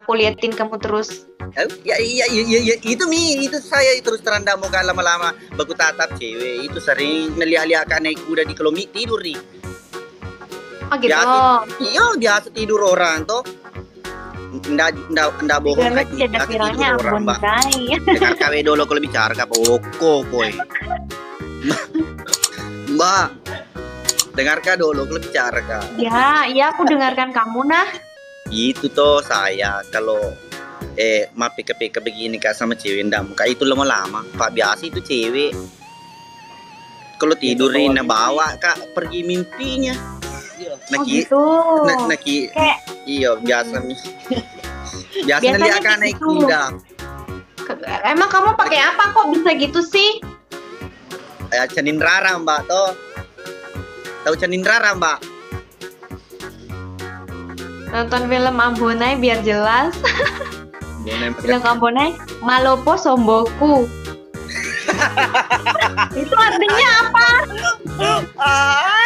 aku liatin kamu terus. Ya, itu saya terus terang dah mau lama-lama baku tatap cewek itu sering ngeliat-liat naik kuda di kelomik tidur nih. Oh gitu. Biasa tidur orang toh. Nggak bohong Karena lagi. tidak viralnya Ambon Day. Dengar kawe dulu kalau bicara kak pokok. Mbak, dengarkan dulu kalau bicara kak. Ya, aku dengarkan kamu nah. Itu toh saya kalau pika begini kak sama cewek ndak muka itu lama-lama. Pak biasa itu cewek. Kalau tidurin bawa kak pergi mimpinya. Gitu. Iya biasa nih. Biasanya dia akan naik kuda. Emang kamu pakai apa kok bisa gitu sih? Canin Rara mbak toh. Tahu Canin Rara mbak? Nonton film Ambonai biar jelas. Film Ambonai Malopo Somboku. Itu artinya apa?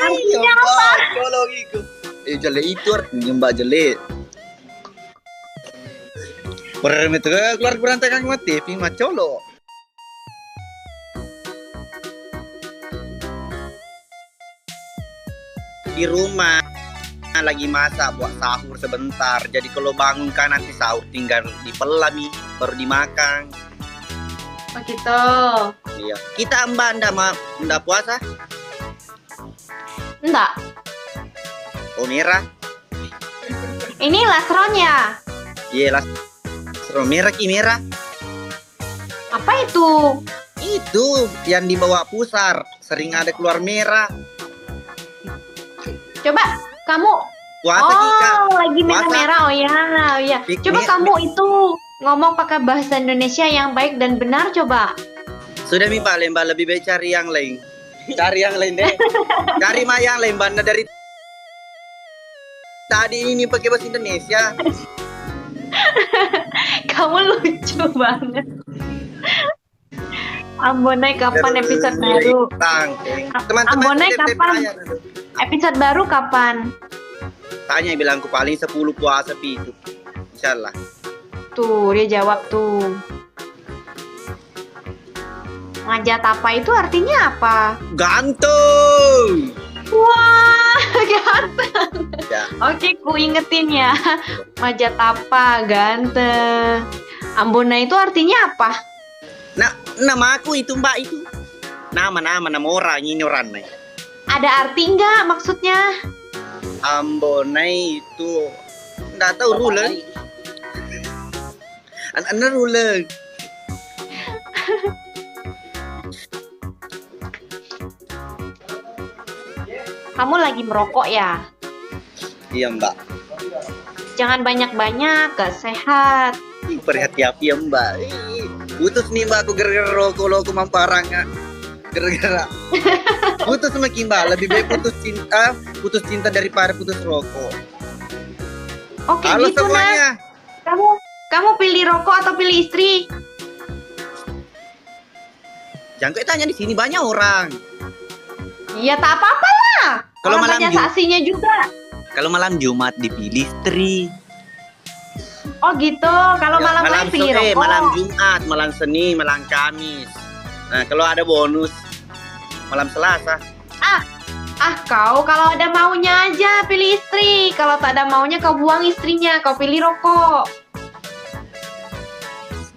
Artinya apa? Jelek itu artinya mbak jelek. Itu keluar berantakan sama TV mah colo. Di rumah lagi masak buat sahur sebentar. Jadi kalau bangun kan nanti sahur tinggal dipelam baru dimakan. Oh gitu. Iya. Kita mbak ndak puasa? Enggak. Oh merah. Ini lasronnya. Iya merah merah. Apa itu? Itu yang dibawa pusar. Sering ada keluar merah. Coba kamu. Puasa Kika. Lagi merah-merah. Oh ya. Coba kamu itu ngomong pakai bahasa Indonesia yang baik dan benar coba. Sudah Mbak Lemba lebih baik cari yang lain. Cari yang lain deh. Cari mah yang lain banda dari tadi ini pakai bahasa Indonesia. Kamu lucu banget. Ambonai kapan episode baru? Teman-teman Ambonai kapan? Episode baru kapan? Tanya bilang aku paling 10 puasa itu. Insyaallah. Tuh, dia jawab tuh. Ngajat apa itu artinya apa? Gantung. Wah, ganteng. Ya. Oke, ku ingetin ya. Majatapa, ganteng. Ambona itu artinya apa? Nah, nama aku itu mbak itu. Nama orang ini orang nih. Ada arti nggak maksudnya? Ambonai itu nggak tahu ruler. Anak ruler. Kamu lagi merokok ya? Iya mbak. Jangan banyak-banyak, gak sehat. Berhati-hati ya mbak. Putus nih mbak aku gara-gara rokok lo aku mamparangnya. Gara-gara putus semakin mbak. Lebih baik putus cinta daripada putus rokok. Oke. Halo gitu semuanya. Kamu pilih rokok atau pilih istri? Jangan kau tanya di sini banyak orang. Iya tak apa-apa lah. Kalau malam banyak saksinya juga. Kalau malam Jumat dipilih istri. Oh gitu. Kalau malam lain pilih rokok. Malam Jumat, malam Senin, malam Kamis. Nah kalau ada bonus malam Selasa. Kau kalau ada maunya aja pilih istri. Kalau tak ada maunya kau buang istrinya. Kau pilih rokok.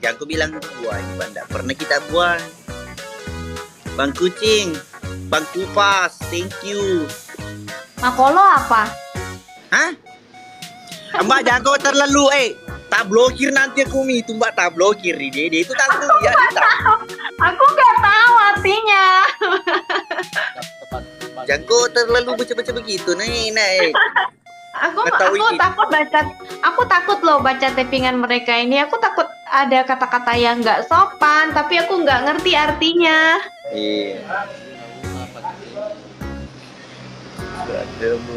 Jangan aku bilang buang, banda pernah kita buang. Bang Kucing, Bang Kupas, thank you. Makolo apa? Hah? Mbak jangan kau terlalu tak blokir nanti aku itu mbak tak blokir dia itu tanggung ya. Aku nggak tahu artinya. Jangan kau terlalu baca-baca begitu nih. Aku takut loh baca tappingan mereka ini. Aku takut ada kata-kata yang nggak sopan, tapi aku nggak ngerti artinya.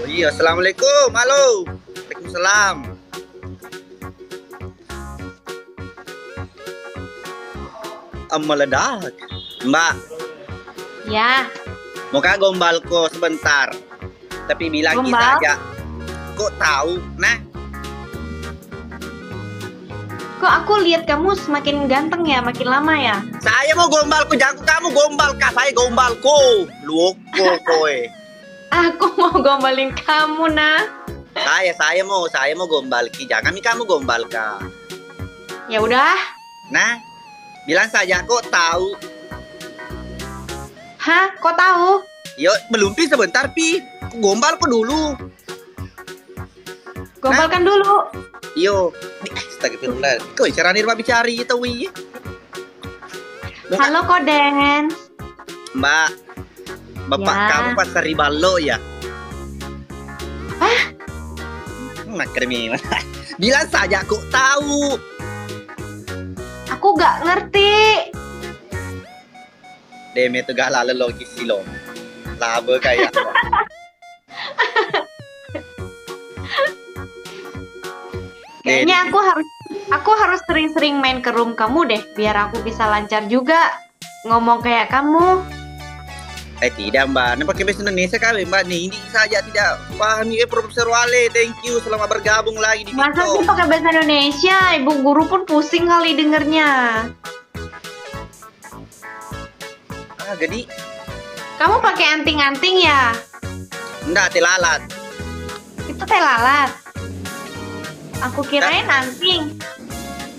Iya, assalamualaikum, halo. Waalaikumsalam. Meledak, Mbak. Ya. Mau kak gombalko sebentar, tapi bilang kita aja. Kok tahu, nah? Kok aku lihat kamu semakin ganteng ya, makin lama ya? Saya mau gombalku, jangan kamu gombal kah? Saya gombalku. Luoko kowe. Aku mau gombalin kamu, nah. Saya mau gombal ki, jangan kamu gombal kah? Ya udah. Nah, bilang saja kok tahu. Hah, kok tahu? Yo, belum pi sebentar pi. Aku gombal kok dulu. Gombalkan dulu. Yo, astagfirullah. Kau cara nirma bicara itu wi. Halo Koden. Mbak, bapak Ya. kamu pasar Ribalo ya? Hah? Makremi. Bilang saja kok tahu. Aku gak ngerti. Deme itu gak lalu logis sih lo. Laba kayak. Kayaknya aku harus sering-sering main ke room kamu deh, biar aku bisa lancar juga ngomong kayak kamu. Tidak mbak, ini pakai bahasa Indonesia kali mbak. Nih, ini saja tidak paham ya Profesor Wale. Thank you, selamat bergabung lagi di Masa Vito. sih pakai bahasa Indonesia? Ibu guru pun pusing kali dengernya. Jadi, Kamu pakai anting-anting ya? enggak, telalat. Itu teh lalat. Aku kirain anting.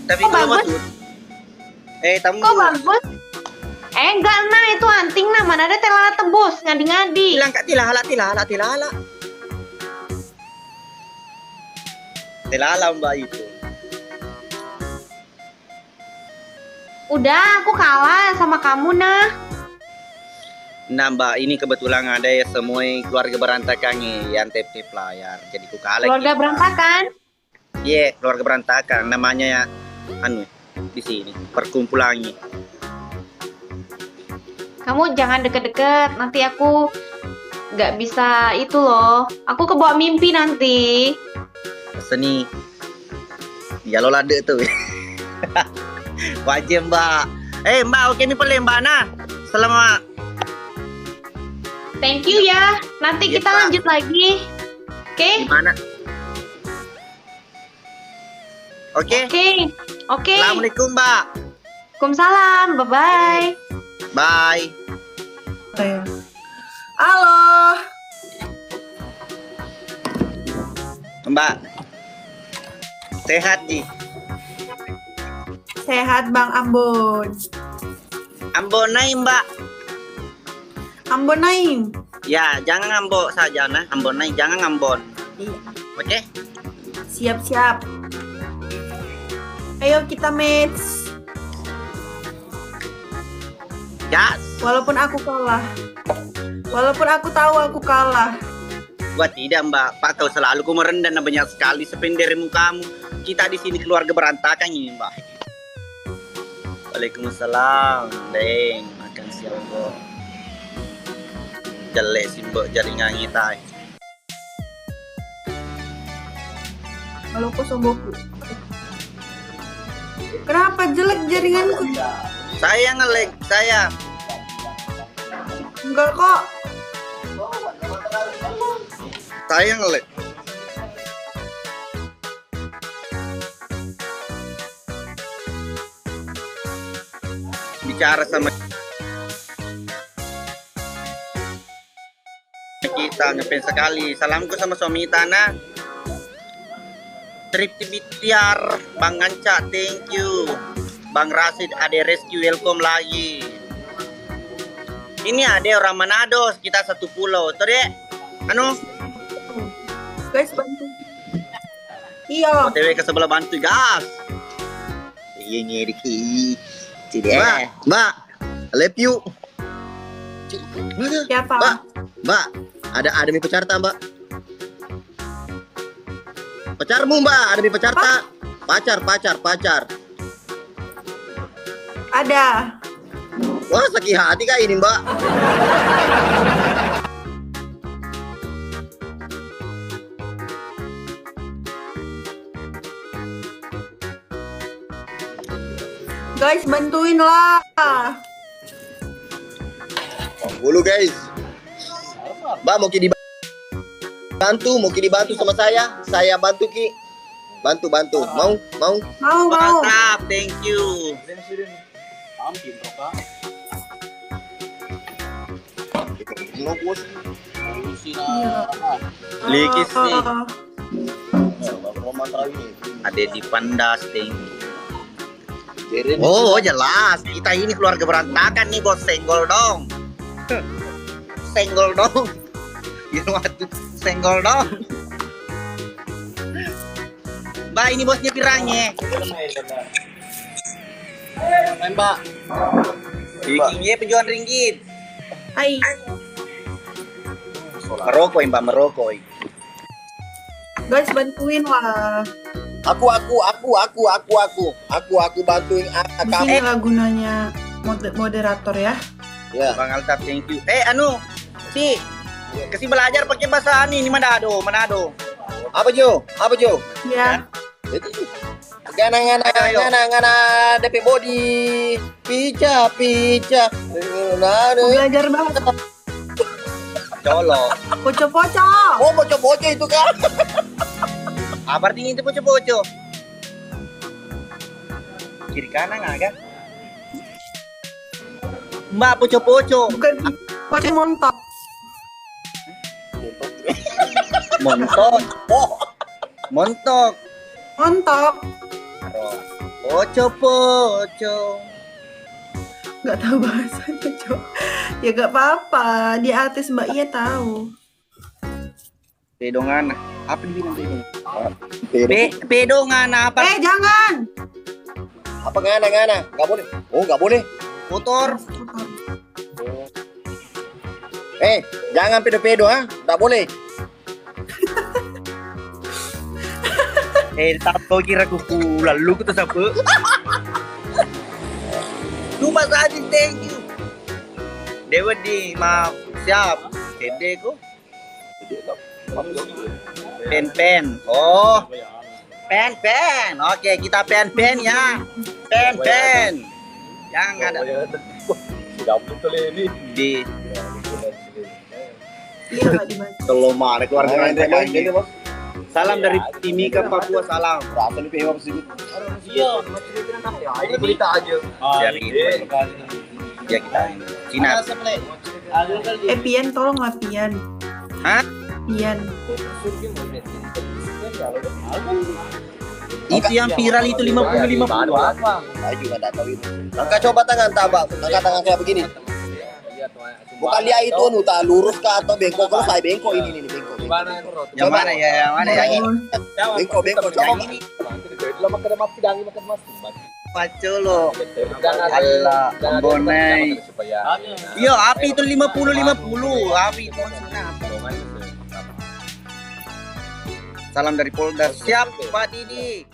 Tapi Kok kalau bagus? maksud. Tamu. Kok bagus? Enggak, nah itu anting nah. Mana ada teh lalat tebus, ngadi-ngadi. Bilang kak tilala. Tilala mbak itu. Udah, aku kalah sama kamu nah. Nah mbak, ini kebetulan ada ya semua keluarga berantakan nih yang tip layar. Jadi ku kalah. Keluarga berantakan. Iya, keluarga berantakan. Namanya ya, di sini perkumpulannya. Kamu jangan deket-deket, nanti aku nggak bisa itu loh. Aku kebawa mimpi nanti. Seni. Ya lo lade tuh. Wajib mbak. Mbak, oke ini boleh mbak nah. Selamat. Thank you ya. Nanti Iya, kita Pak. lanjut lagi. Oke? Gimana? Oke. Oke. Assalamualaikum mbak. Waalaikumsalam. Bye-bye. Bye. Halo, Mbak. Sehat Ji. sehat Bang Ambon. Ambon naik mbak. Ambon Naim. Ya, jangan ngambok saja nah. Ambon naik, jangan ngambon. Iya, Oke? siap-siap. Ayo kita match. Gas. Walaupun aku kalah. Walaupun aku tahu aku kalah. Wah tidak mbak, Pak kau selalu ku merendah dan banyak sekali sependerimu kamu. Kita di sini keluarga berantakan ini mbak. Waalaikumsalam, Deng. Makan siang kok. Jelek sih mbak jaringan kita. Kalau kau sombongku. Kenapa jelek jaringanku? Saya ngelek, saya. Enggak kok. Saya ngelek. Bicara sama kita ngefans sekali. Salamku sama suami Tana. Trip Bitiar, Bang Anca, thank you. Bang Rasid, Ade Rescue, welcome lagi. Ini ada orang Manado, kita satu pulau. Tuh deh, Guys, bantu. Iya. OTW ke sebelah bantu, gas. Iya nyeriki. Mbak, I love you. Siapa? Mbak, ada mi pacarta, Mbak. Pacarmu, Mbak, ada mi pacarta. Pacar. Ada. Wah, sakit hati kak ini, Mbak. Guys, bantuin lah. Dulu, guys. Mbak, mau ki dibantu sama saya bantu ki. Bantu. Mau? Mau. Mantap, thank you. Mau bos. Likis sih. Roman ini. Ada di Pandas, thank you. Jeren. Oh, jelas. Kita ini keluarga berantakan nih, bos. Senggol dong. Senggol dong. Senggol dong. Mbak, ini bosnya pirangnya. Mbak. Bikingnya penjualan ringgit. Hai. Merokok, Mbak, merokok. Guys, bantuin lah. Aku bantuin Di kamu. sini lah gunanya moderator ya. Ya. Bang Altaf, thank you. Kasih belajar pakai bahasa ini Manado. Apa Jo? Ya. Ngana DP body. Pica. Aku belajar banget. Colok. Poco-poco. Oh, bocah-bocah itu kan. Apa artinya itu poco-poco? Kiri kanan agak. Mbak, poco-poco. Bukan poco montok. Montok. Montok. Montok. Poco-poco. Gak tahu bahasanya, Cok. Ya gak apa-apa. Di artis Mbak Iya tahu. Pedongan. Apa dibilang pedong? Pedongan apa? Jangan. Apa ngana? Nggak boleh. Oh, nggak boleh. Motor. Jangan pedo-pedo, ha? Nggak boleh. Tak kau kira kuku lalu ku tu siapa? Cuma saja, thank you. Dewa di maaf siap. Kede ku. Pen. Oh. Pen. Oke, kita pen ya. Pen. Jangan ada di Iya gak dibaca. kalau mana keluarga ini. Salam dari Timika Papua, salam. Berapa nih PW sih? Ini berita aja. Dari ya kita ini. Cina. Pian, tolong lah Pian. Hah? Pian. Itu yang viral itu 50-50. Saya juga nggak tahu itu. Angkat coba tangan tabak. Angkat tangan kayak begini. Bukan lihat itu tak lurus kah atau bengkok. Kalau saya bengkok ini bengkok. Yang mana ya? Yang ini? Bengkok coba. Pacu lo. Allah, bonai. Yo, api itu 50-50. Api itu maksudnya apa? Salam dari Polda. Siap, Pak Didi.